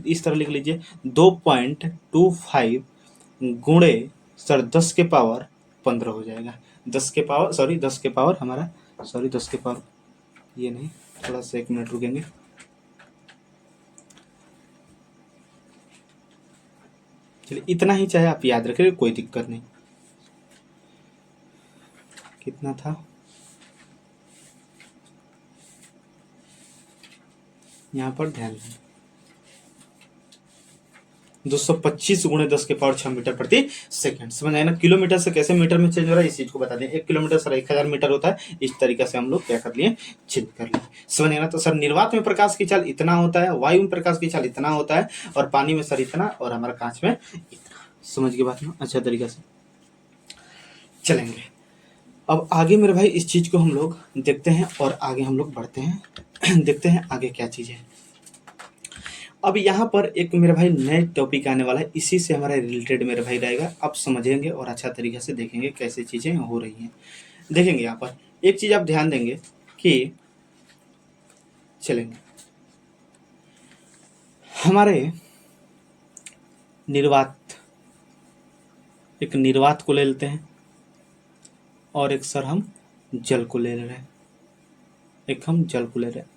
इस तरह लिख लीजिए 2.25 गुणे सर 10 के पावर 15 हो जाएगा। 10 के पावर हमारा 10 के पावर ये नहीं, थोड़ा सा 1 मिनट रुकेंगे। चलिए इतना ही चाहे आप याद रखें, कोई दिक्कत नहीं। कितना था, यहाँ पर ध्यान दें 225 गुणे 10 के पावर 6 मीटर प्रति सेकंड। समझ आए ना। किलोमीटर से कैसे मीटर में चेंज हो रहा है इस चीज को बता दें। 1 किलोमीटर सर 1000 मीटर होता है। इस तरीके से हम लोग क्या कर लिए, चेंज कर लिए। समझ आए ना। तो सर निर्वात में प्रकाश की चाल इतना होता है, वायु में प्रकाश की चाल इतना होता है, और पानी में सर इतना, और हमारा कांच में इतना। समझ के बात ना अच्छा तरीका से चलेंगे। अब आगे मेरे भाई इस चीज को हम लोग देखते हैं और आगे हम लोग बढ़ते हैं। देखते हैं आगे क्या चीज है। अब यहाँ पर एक मेरे भाई नए टॉपिक आने वाला है, इसी से हमारा रिलेटेड मेरे भाई रहेगा। आप समझेंगे और अच्छा तरीके से देखेंगे कैसे चीजें हो रही हैं। देखेंगे यहाँ पर एक चीज आप ध्यान देंगे कि चलेंगे हमारे निर्वात, एक निर्वात को ले लेते हैं और एक सर हम जल को ले रहे हैं। एक हम जल को ले रहे हैं,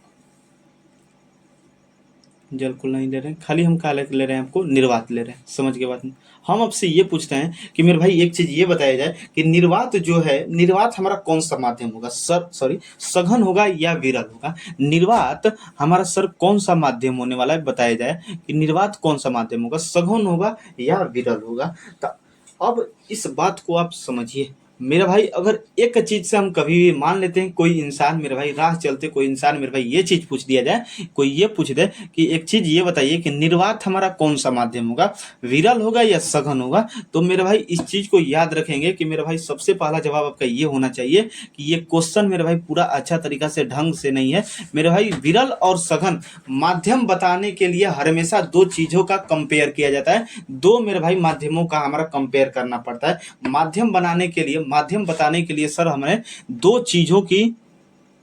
जल को नहीं ले रहे हैं, खाली हम क्या ले रहे हैं, आपको निर्वात ले रहे हैं। समझ के बात में हम आपसे ये पूछते हैं कि मेरे भाई एक चीज ये बताया जाए कि निर्वात जो है, निर्वात हमारा कौन सा माध्यम होगा सघन होगा या विरल होगा। निर्वात हमारा सर कौन सा माध्यम होने वाला है, बताया जाए कि निर्वात कौन सा माध्यम होगा, सघन होगा या विरल होगा। तो अब इस बात को आप समझिए मेरा भाई। अगर एक चीज से हम कभी भी मान लेते हैं, कोई इंसान मेरे भाई राह चलते, कोई इंसान मेरे भाई ये चीज पूछ दिया जाए, कोई ये पूछ दे कि एक चीज ये बताइए कि निर्वात हमारा कौन सा माध्यम होगा, विरल होगा या सघन होगा, तो मेरे भाई इस चीज को याद रखेंगे कि मेरे भाई सबसे पहला जवाब आपका ये होना चाहिए कि ये क्वेश्चन मेरे भाई पूरा अच्छा तरीका से ढंग से नहीं है मेरे भाई। विरल और सघन माध्यम बताने के लिए हमेशा दो चीजों का कंपेयर किया जाता है, दो मेरे भाई माध्यमों का हमारा कंपेयर करना पड़ता है। माध्यम बनाने के लिए, माध्यम बताने के लिए सर हमें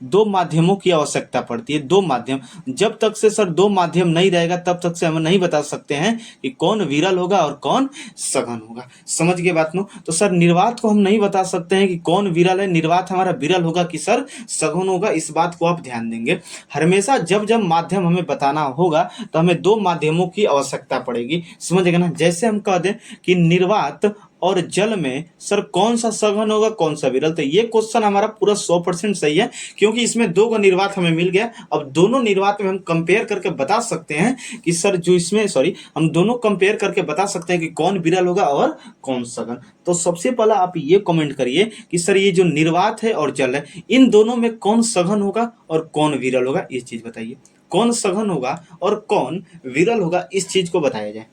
दो माध्यमों की आवश्यकता पड़ती है। दो माध्यम, जब तक से सर दो माध्यम नहीं रहेगा तब तक से हम नहीं बता सकते हैं कि कौन विरल होगा और कौन सघन होगा। समझ के बात नो। तो सर निर्वात को हम नहीं बता सकते हैं कि कौन विरल है, निर्वात हमारा विरल होगा कि सर सघन होगा। इस बात को आप ध्यान देंगे। हमेशा जब जब माध्यम हमें बताना होगा तो हमें दो माध्यमों की आवश्यकता पड़ेगी। समझेगा ना। जैसे हम कह दें कि निर्वात और जल में सर कौन सा सघन होगा कौन सा विरल, तो ये क्वेश्चन हमारा पूरा 100% सही है, क्योंकि इसमें दो का निर्वात हमें मिल गया। अब दोनों निर्वात में हम कंपेयर करके बता सकते हैं कि सर जो इसमें हम दोनों कंपेयर करके बता सकते हैं कि कौन विरल होगा और कौन सघन। तो सबसे पहला आप ये कमेंट करिए कि सर ये जो निर्वात है और जल है, इन दोनों में कौन सघन होगा और कौन विरल होगा, ये चीज बताइए। कौन सघन होगा और कौन विरल होगा, इस चीज को बताया जाए।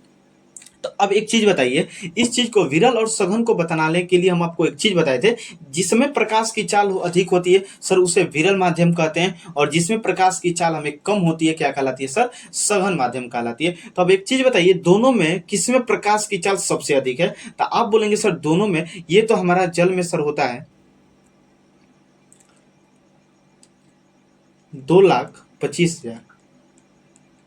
तो अब एक चीज बताइए, इस चीज को विरल और सघन को बताने के लिए हम आपको एक चीज बताए थे, जिसमें प्रकाश की चाल अधिक होती है सर उसे विरल माध्यम कहते हैं, और जिसमें प्रकाश की चाल हमें कम होती है क्या कहलाती है सर, सघन माध्यम कहलाती है। तो अब एक चीज बताइए, दोनों में किसमें प्रकाश की चाल सबसे अधिक है, तो आप बोलेंगे सर दोनों में। ये तो हमारा जल में सर होता है 2,25,000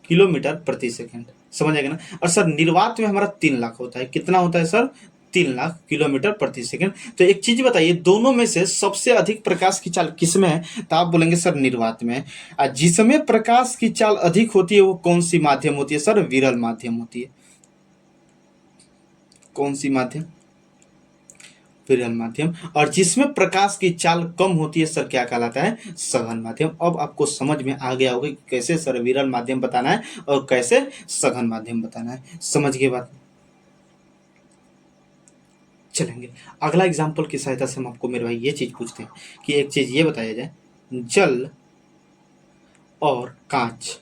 किलोमीटर प्रति सेकेंड। समझ आएगा ना। और सर निर्वात में हमारा 3 लाख होता है। कितना होता है सर, 3 लाख किलोमीटर प्रति सेकेंड। तो एक चीज बताइए, दोनों में से सबसे अधिक प्रकाश की चाल किसमें है, तो आप बोलेंगे सर निर्वात में। और जिसमें प्रकाश की चाल अधिक होती है वो कौन सी माध्यम होती है सर, विरल माध्यम होती है। कौन सी माध्यम, विरल माध्यम। और जिसमें प्रकाश की चाल कम होती है सर क्या कहलाता है, सघन माध्यम। अब आपको समझ में आ गया होगा कि कैसे सर विरल माध्यम बताना है और कैसे सघन माध्यम बताना है। समझ गए बात। चलेंगे अगला एग्जाम्पल की सहायता से हम आपको मेरे भाई ये चीज पूछते हैं कि एक चीज ये बताया जाए, जल और कांच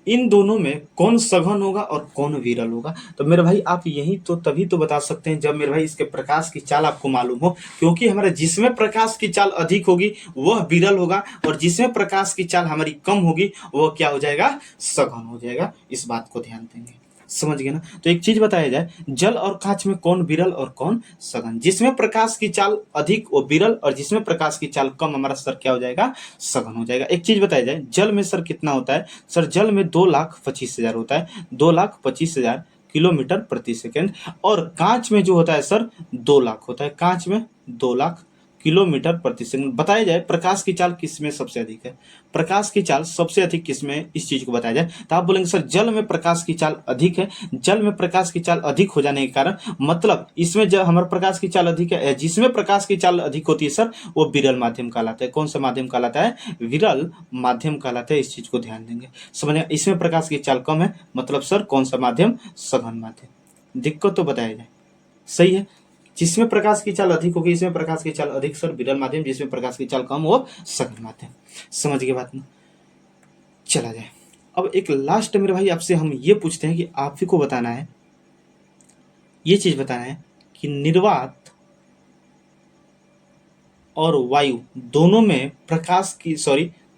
इन दोनों में कौन सघन होगा और कौन विरल होगा। तो मेरे भाई आप यही तो तभी तो बता सकते हैं जब मेरे भाई इसके प्रकाश की चाल आपको मालूम हो, क्योंकि हमारे जिसमें प्रकाश की चाल अधिक होगी वह विरल होगा, और जिसमें प्रकाश की चाल हमारी कम होगी वह क्या हो जाएगा, सघन हो जाएगा। इस बात को ध्यान देंगे। समझ गए ना। तो एक चीज बताया जाए, जल और कांच में कौन विरल और कौन सघन। जिसमें प्रकाश की चाल अधिक वो विरल, और जिसमें प्रकाश की चाल कम हमारा सर क्या हो जाएगा, सघन हो जाएगा। एक चीज बताया जाए, जल में सर कितना होता है, सर जल में 2,25,000 होता है, 2,25,000 किलोमीटर प्रति सेकेंड। और कांच में जो होता है सर 2 लाख होता है, कांच में 2 लाख किलोमीटर प्रति सेकंड। बताया जाए प्रकाश की चाल किसमें सबसे अधिक है, प्रकाश की चाल सबसे अधिक किसमें, इस चीज को बताया जाए तो आप बोलेंगे सर जल में प्रकाश की चाल अधिक है। जल में प्रकाश की चाल अधिक हो जाने के कारण मतलब इसमें जब हमारे प्रकाश की चाल अधिक है, जिसमें प्रकाश की चाल अधिक होती है सर वो विरल माध्यम कहलाता है। कौन सा माध्यम कहलाता है, विरल माध्यम कहलाता है। इस चीज को ध्यान देंगे, समझे। इसमें प्रकाश की चाल कम है, मतलब सर कौन सा माध्यम, सघन माध्यम। दिक्कत तो बताया जाए, सही है। जिसमें प्रकाश की चाल अधिक होगी इसमें प्रकाश की चाल अधिक सर विरल माध्यम, जिसमें प्रकाश की चाल कम वो सघन माध्यम। समझ गए बात में, चला जाए। अब एक लास्ट मेरे भाई आपसे हम ये पूछते हैं कि आप ही को बताना है, ये चीज बताना है कि निर्वात और वायु दोनों में प्रकाश की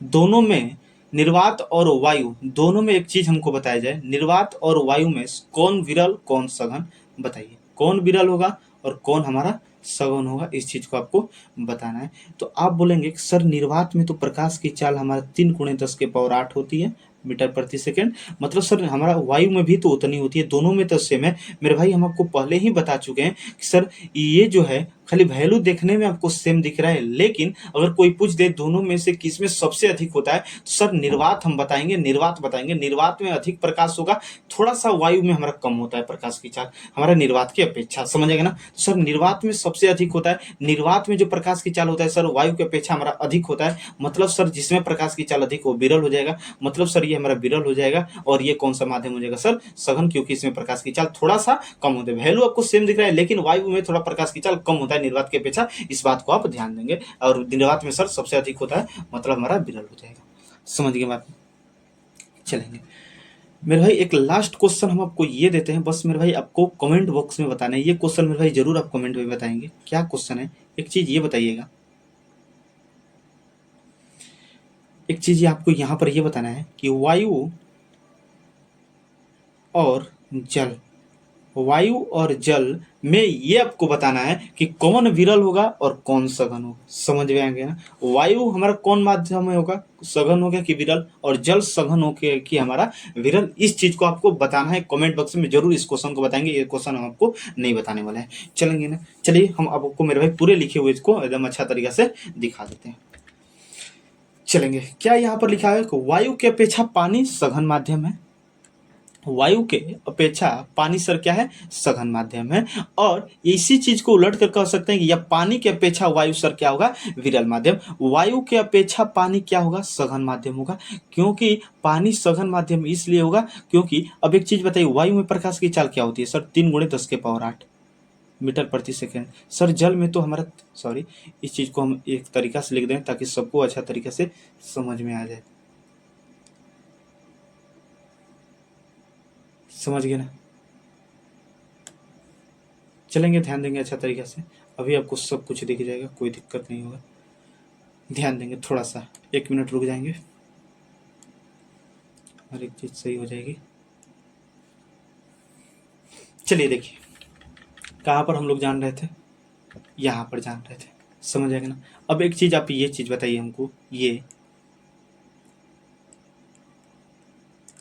दोनों में निर्वात और वायु दोनों में एक चीज हमको बताया जाए, निर्वात और वायु में कौन विरल कौन सघन, बताइए कौन विरल होगा और कौन हमारा सघन होगा, इस चीज को आपको बताना है। तो आप बोलेंगे सर निर्वात में तो प्रकाश की चाल हमारा 3 × 10⁸ होती है मीटर प्रति सेकेंड, मतलब सर हमारा वायु में भी तो उतनी होती है, दोनों में तो सेम है। मेरे भाई हम आपको पहले ही बता चुके हैं कि सर ये जो है खाली वैल्यू देखने में आपको सेम दिख रहा है, लेकिन अगर कोई पूछ दे दोनों में से किस में सबसे अधिक होता है तो सर निर्वात हम बताएंगे, निर्वात बताएंगे। निर्वात में अधिक प्रकाश होगा, थोड़ा सा वायु में हमारा कम होता है प्रकाश की चाल हमारा निर्वात की अपेक्षा, समझेगा ना। तो सर निर्वात में सबसे अधिक होता है, निर्वात में जो प्रकाश की चाल होता है सर वायु की अपेक्षा हमारा अधिक होता है, मतलब सर जिसमें प्रकाश की चाल अधिक वो विरल हो जाएगा, मतलब सर ये हमारा विरल हो जाएगा। और ये कौन सा माध्यम हो जाएगा सर, सघन, क्योंकि इसमें प्रकाश की चाल थोड़ा सा कम होता है। वैल्यू आपको सेम दिख रहा है लेकिन वायु में थोड़ा प्रकाश की चाल कम होता है निर्वात की अपेक्षा, इस बात को आप ध्यान देंगे। और निर्वात में सर सबसे अधिक होता है, मतलब हमारा विरल हो जाएगा। समझ गए बात, चलेंगे। मेरे भाई एक लास्ट क्वेश्चन हम आपको ये देते हैं, बस मेरे भाई आपको कमेंट बॉक्स में बताना है ये क्वेश्चन, मेरे भाई जरूर आप कमेंट में बताएंगे क्या क्वेश्चन है। एक चीज ये बताइएगा, एक चीज आपको यहां पर ये बताना है कि वायु और जल, वायु और जल में ये आपको बताना है कि कौन विरल होगा और कौन सघन होगा। समझ में आ गया ना, वायु हमारा कौन माध्यम में होगा, सघन हो गया कि विरल, और जल सघन हो गया कि हमारा विरल। इस चीज को आपको बताना है, कमेंट बॉक्स में जरूर इस क्वेश्चन को बताएंगे, ये क्वेश्चन हम आपको नहीं बताने वाले हैं। चलेंगे ना, चलिए हम आपको मेरे भाई पूरे लिखे हुए इसको एकदम अच्छा तरीका से दिखा देते हैं। चलेंगे, क्या यहाँ पर लिखा है कि वायु की अपेक्षा पानी सघन माध्यम है, वायु के अपेक्षा पानी सर क्या है, सघन माध्यम है। और इसी चीज को उलट कर कह सकते हैं कि या पानी की अपेक्षा वायु सर क्या होगा, विरल माध्यम। वायु के अपेक्षा पानी क्या होगा, सघन माध्यम होगा। क्योंकि पानी सघन माध्यम इसलिए होगा क्योंकि अब एक चीज बताइए, वायु में प्रकाश की चाल क्या होती है सर, 3 × 10⁸ मीटर प्रति सेकेंड। सर जल में तो हमारा इस चीज को हम एक तरीका से लिख दें ताकि सबको अच्छा तरीके से समझ में आ जाए। समझ गए ना, चलेंगे, ध्यान देंगे अच्छा तरीके से, अभी आपको सब कुछ दिख जाएगा, कोई दिक्कत नहीं होगा। ध्यान देंगे, थोड़ा सा 1 मिनट रुक जाएंगे, हर एक चीज सही हो जाएगी। चलिए देखिए, कहाँ पर हम लोग जान रहे थे, यहाँ पर जान रहे थे, समझ आएगा ना। अब एक चीज आप ये चीज बताइए हमको, ये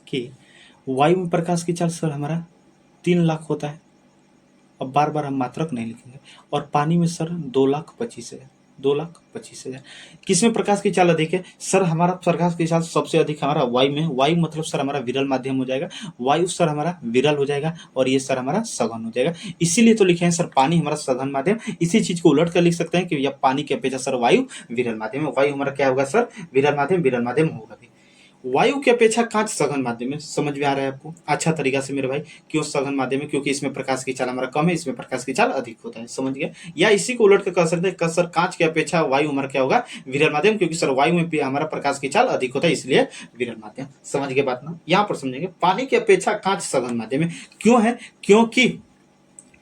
कि वायु में प्रकाश की चाल सर हमारा 3 लाख होता है, अब बार बार हम मात्रक नहीं लिखेंगे। और पानी में सर 2,25,000, 2,25,000। किसमें प्रकाश की चाल अधिक है सर, हमारा प्रकाश की चाल सबसे अधिक हमारा वायु में, वायु मतलब सर हमारा विरल माध्यम हो जाएगा, वायु सर हमारा विरल हो जाएगा, और ये सर हमारा सघन हो जाएगा। इसीलिए तो लिखे हैं सर पानी हमारा सघन माध्यम। इसी चीज को उलट कर लिख सकते हैं कि या पानी के अपेक्षा सर वायु विरल माध्यम है, वायु हमारा क्या होगा सर, विरल माध्यम, विरल माध्यम होगा भी। वायु की अपेक्षा कांच सघन माध्यम है, समझ में आ रहा है आपको अच्छा तरीका से मेरे भाई, क्यों सघन माध्यम है, क्योंकि इसमें प्रकाश की चाल हमारा कम है, इसमें प्रकाश की चाल अधिक होता है, समझ गया। या इसी को उलट कर कह सकते हैं सर कांच की अपेक्षा वायु हमारा क्या होगा, विरल माध्यम, क्योंकि सर वायु में हमारा प्रकाश की चाल अधिक होता है, इसलिए विरल माध्यम। समझ गए बात ना, यहाँ पर समझेंगे पानी की अपेक्षा कांच सघन माध्यम है, क्यों है, क्योंकि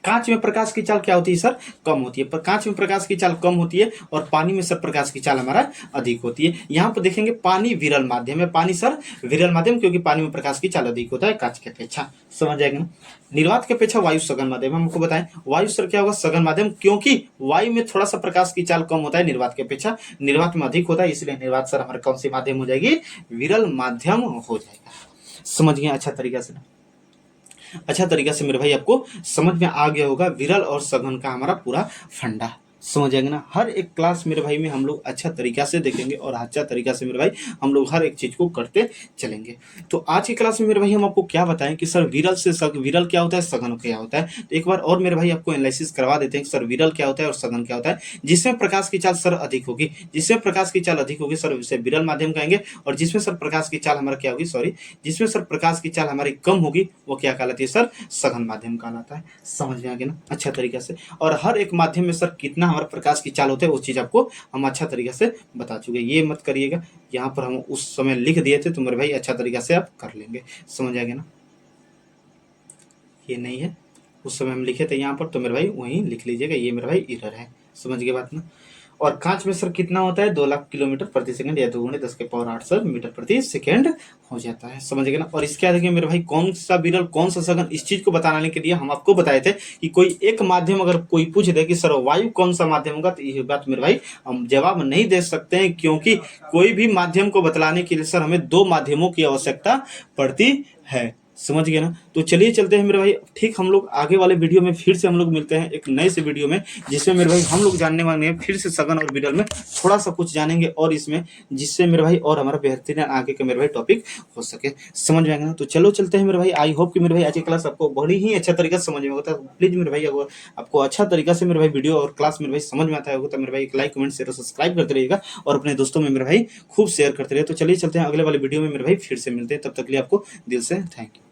कांच में प्रकाश की चाल क्या होती है सर? कम होती है। पर कांच में प्रकाश की चाल कम होती है और पानी में सर प्रकाश की चाल हमारा अधिक होती है। यहाँ पर देखेंगे पानी विरल माध्यम है, पानी सर विरल माध्यम, क्योंकि पानी में प्रकाश की चाल अधिक होता है कांच की अपेक्षा। समझ जाएगा ना। निर्वात की अपेक्षा वायु सघन माध्यम, हमको बताएं वायु सर क्या होगा? सघन माध्यम, क्योंकि वायु में थोड़ा सा प्रकाश की चाल कम होता है निर्वात की अपेक्षा, निर्वात में अधिक होता है, इसलिए निर्वात सर हमारे कौन सी माध्यम हो जाएगी? विरल माध्यम हो जाएगा। समझ गए अच्छा तरीका से? अच्छा तरीका से मेरे भाई आपको समझ में आ गया होगा विरल और सघन का हमारा पूरा फंडा। समझ जाएंगे ना। हर एक क्लास मेरे भाई में हम लोग अच्छा तरीका से देखेंगे और अच्छा तरीका से मेरे भाई हम लोग हर एक चीज को करते चलेंगे। तो आज की क्लास में मेरे भाई हम आपको क्या बताएं कि सर विरल से विरल क्या होता है, सघन क्या होता है। तो एक बार और मेरे भाई आपको एनालिसिस करवा देते हैं कि सर विरल क्या होता है और सघन क्या होता है। जिसमें प्रकाश की चाल सर अधिक होगी, जिसमें प्रकाश की चाल अधिक होगी सर उसे विरल माध्यम कहेंगे, और जिसमें सर प्रकाश की चाल हमारा क्या होगी, सॉरी, जिसमें सर प्रकाश की चाल हमारी कम होगी वो क्या कहलाती है सर? सघन माध्यम कहलाता है। समझ में आ गया ना अच्छा तरीका से। और हर एक माध्यम में सर कितना हमारा प्रकाश की चाल होता है वो चीज आपको हम अच्छा तरीका से बता चुके। ये मत करिएगा, यहाँ पर हम उस समय लिख दिए थे तो मेरे भाई अच्छा तरीका से आप कर लेंगे। समझ आ गया ना। ये नहीं है, उस समय हम लिखे थे यहाँ पर, तो मेरे भाई वहीं लिख लीजिएगा, ये मेरे भाई एरर है। समझ गए बात ना। और कांच में सर कितना होता है? 2 लाख किलोमीटर प्रति सेकंड या 2 गुणे 10 के पावर 8 सर मीटर प्रति सेकंड हो जाता है। समझ गए ना। और इसके आगे मेरे भाई कौन सा विरल कौन सा सघन, इस चीज को बताने के लिए हम आपको बताए थे कि कोई एक माध्यम अगर कोई पूछ दे कि सर वायु कौन सा माध्यम होगा, तो ये बात मेरे भाई हम जवाब नहीं दे सकते हैं, क्योंकि कोई भी माध्यम को बतलाने के लिए सर हमें 2 माध्यमों की आवश्यकता पड़ती है। समझ गए ना। तो चलिए चलते हैं मेरे भाई, ठीक हम लोग आगे वाले वीडियो में फिर से हम लोग मिलते हैं एक नए से वीडियो में, जिसमें मेरे भाई हम लोग जानने वाले हैं फिर से सघन और विरल में थोड़ा सा कुछ जानेंगे, और इसमें जिससे मेरे भाई और हमारा बेहतरीन आगे का मेरे भाई टॉपिक हो सके। समझ में आएगा ना। तो चलो चलते हैं मेरे भाई। आई होप कि मेरे भाई आज की क्लास आपको बड़ी ही अच्छा तरीका से समझ में होता है। प्लीज मेरे भाई अगर आपको अच्छा तरीका से मेरे भाई वीडियो और क्लास मेरे भाई समझ में आता होगा तो मेरे भाई एक लाइक कमेंट शेयर और सब्सक्राइब करते रहिएगा, और अपने दोस्तों में मेरे भाई खूब शेयर करते रहिए। तो चलिए चलते हैं अगले वाले वीडियो में मेरे भाई फिर से मिलते हैं, तब तक के लिए आपको दिल से थैंक यू।